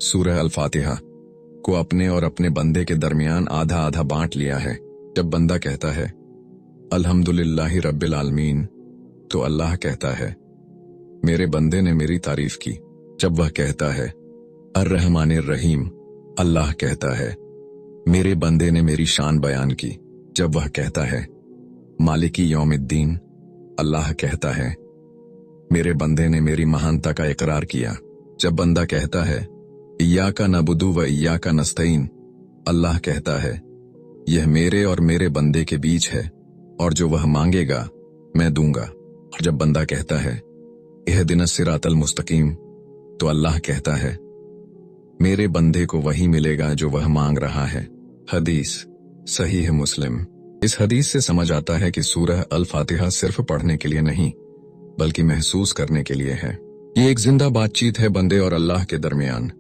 सूरह अल-फातिहा को अपने और अपने बंदे के दरमियान आधा आधा बांट लिया है। जब बंदा कहता है अल्हम्दुलिल्लाहि रब्बिल आलमीन, तो अल्लाह कहता है मेरे बंदे ने मेरी तारीफ की। जब वह कहता है अर्रहमानिर रहीम, अल्लाह कहता है मेरे बंदे ने मेरी शान बयान की। जब वह कहता है मालिकी यौमिद्दीन, अल्लाह कहता है मेरे बंदे ने मेरी महानता का इकरार किया। जब बंदा कहता है इय्याका नअबुदु व इय्याका नस्तईन, अल्लाह कहता है यह मेरे और मेरे बंदे के बीच है, और जो वह मांगेगा मैं दूंगा। और जब बंदा कहता है इहदिनस सिरातल मुस्तकीम, तो अल्लाह कहता है मेरे बंदे को वही मिलेगा जो वह मांग रहा है। हदीस सहीह मुस्लिम। इस हदीस से समझ आता है कि सूरह अल-फातिहा सिर्फ पढ़ने के लिए नहीं, बल्कि महसूस करने के लिए है। ये एक जिंदा बातचीत है बंदे और अल्लाह के दरमियान।